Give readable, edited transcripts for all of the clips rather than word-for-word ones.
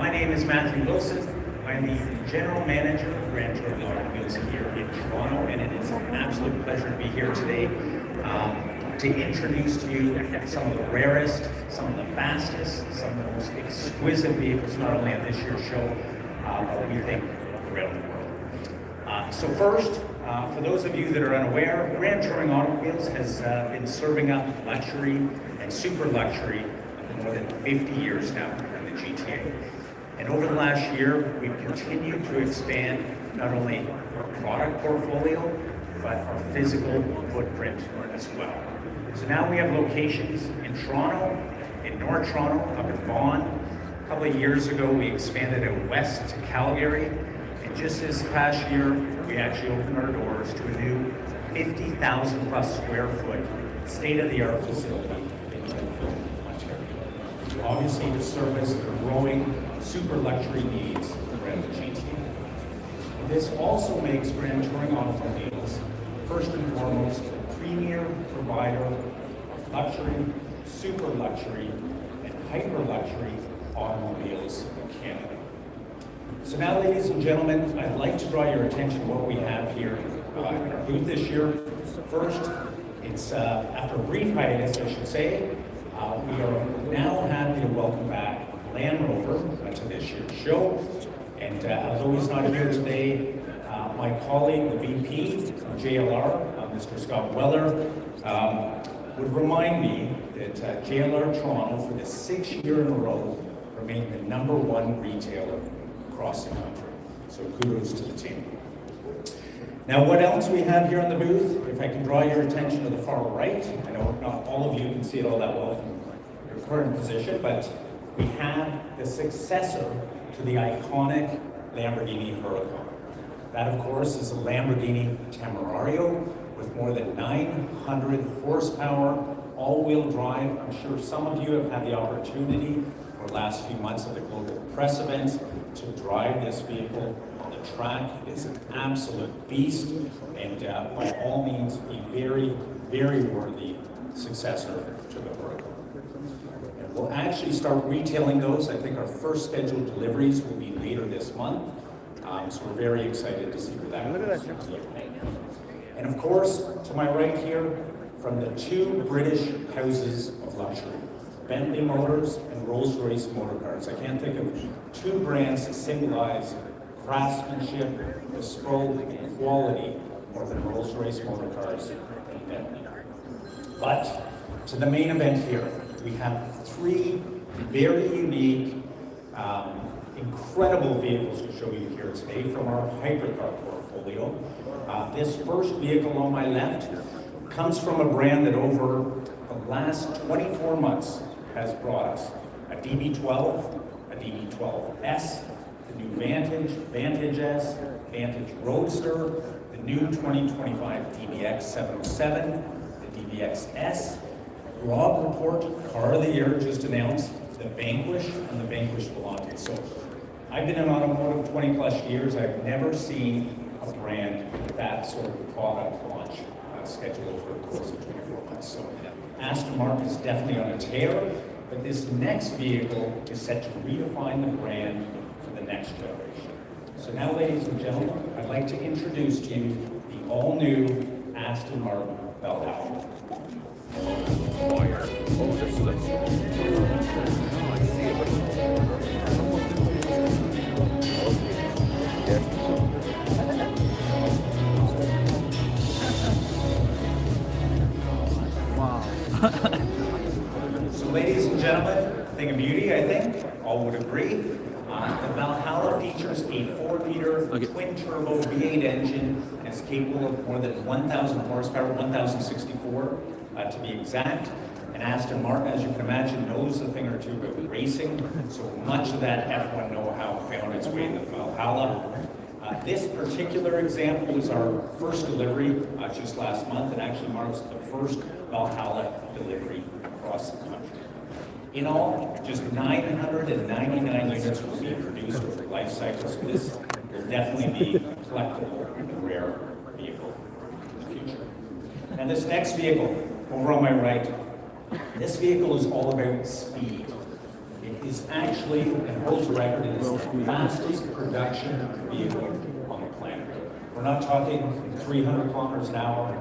My name is Matthew Wilson. I'm the General Manager of Grand Touring Automobiles here in Toronto, and it is an absolute pleasure to be here today to introduce to you some of the rarest, some of the fastest, some of the most exquisite vehicles, not only at this year's show, but we think around the world. So first, for those of you that are unaware, Grand Touring Automobiles has been serving up luxury and super luxury for more than 50 years now in the GTA. And over the last year, we've continued to expand not only our product portfolio, but our physical footprint as well. So now we have locations in Toronto, in North Toronto, up in Vaughan. A couple of years ago, we expanded out west to Calgary. And just this past year, we actually opened our doors to a new 50,000 plus square foot state-of-the-art facility in Oakville, Ontario. Obviously to service the growing super luxury needs around the GTA. This also makes Grand Touring Automobiles, first and foremost, a premier provider of luxury, super luxury, and hyper luxury automobiles in Canada. So now, ladies and gentlemen, I'd like to draw your attention to what we have here in our booth this year. First, it's after a brief hiatus, I should say, we are now happy to welcome back Land Rover to this year's show. And although he's not here today, my colleague, the VP of JLR, Mr. Scott Weller, would remind me that JLR Toronto, for the 6th year in a row, remained the #1 retailer across the country. So kudos to the team. Now, what else we have here in the booth? If I can draw your attention to the far right, I know not all of you can see it all that well from your current position, but we have the successor to the iconic Lamborghini Huracan. That, of course, is a Lamborghini Temerario with more than 900 horsepower, all-wheel drive. I'm sure some of you have had the opportunity over the last few months at the global press events to drive this vehicle on the track. It is an absolute beast, and by all means, a very, very worthy successor to the Huracan. We'll actually start retailing those. I think our first scheduled deliveries will be later this month. So we're very excited to see where that goes. And of course, to my right here, from the two British houses of luxury, Bentley Motors and Rolls-Royce Motor Cars. I can't think of two brands that symbolize craftsmanship, bespoke, and quality more than Rolls-Royce Motor Cars and Bentley. But to the main event here, we have three very unique, incredible vehicles to show you here today from our hypercar portfolio. This first vehicle on my left comes from a brand that over the last 24 months has brought us a DB12, a DB12S, the new Vantage, Vantage S, Vantage Roadster, the new 2025 DBX 707, the DBX S. Rob Report Car of the Year just announced the Vanquish and the Vanquish Volante. So I've been in automotive 20 plus years. I've never seen a brand with that sort of product launch scheduled over the course of 24 months. So Aston Martin is definitely on a tear, but this next vehicle is set to redefine the brand for the next generation. So now, ladies and gentlemen, I'd like to introduce to you the all-new Aston Martin Valhalla. Wow. So ladies and gentlemen, thing of beauty, I think, all would agree. The Valhalla features a 4-liter twin-turbo V8 engine and is capable of more than 1,000 horsepower, 1,064 to be exact. And Aston Martin, as you can imagine, knows a thing or two about racing, so much of that F1 know-how found its way in the Valhalla. This particular example was our first delivery just last month, and actually marks the first Valhalla delivery across the country. In all, just 999 units will be produced over the life cycle, so this will definitely be a collectible and rare vehicle in the future. And this next vehicle, over on my right, this vehicle is all about speed. It is actually, and holds the record, it is the fastest production vehicle on the planet. We're not talking 300 kilometers an hour,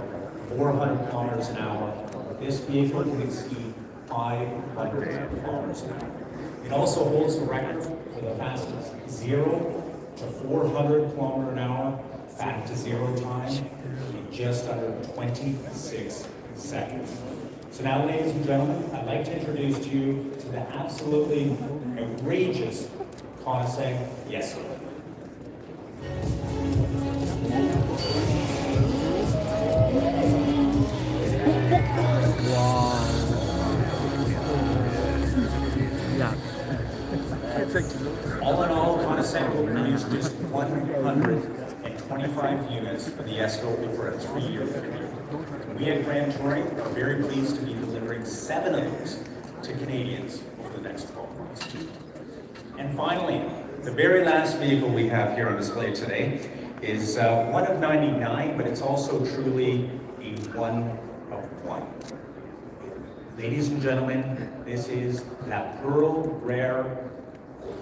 400 kilometers an hour. This vehicle can exceed 500 kilometers an hour. It also holds the record for the fastest 0 to 400 kilometer an hour back to zero time in just under 26 seconds. So now, ladies and gentlemen, I'd like to introduce to you to the absolutely outrageous Koenigsegg Yes Sir. Wow. Yeah. All in all, Koenigsegg will produce just 125 units of the Esco over a 3-year period. We at Grand Touring are very pleased to be delivering 7 of those to Canadians over the next 12 months. And finally, the very last vehicle we have here on display today is one of 99, but it's also truly a one of one. Ladies and gentlemen, this is that pearl rare,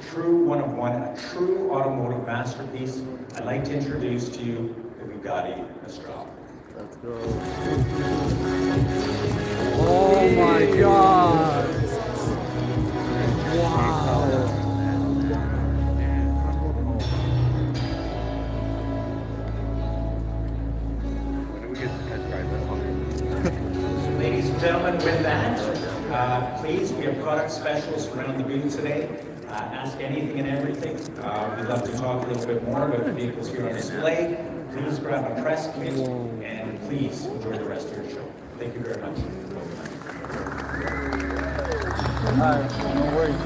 true one of one, a true automotive masterpiece. I'd like to introduce to you the Bugatti Aston. Let's go. Oh my God. Wow. Ladies and gentlemen, with that, please, we have product specialists around the booth today. Ask anything and everything. We'd love to talk a little bit more about the vehicles here on display. Please grab a press kit and please enjoy the rest of your show. Thank you very much. All right, no worries.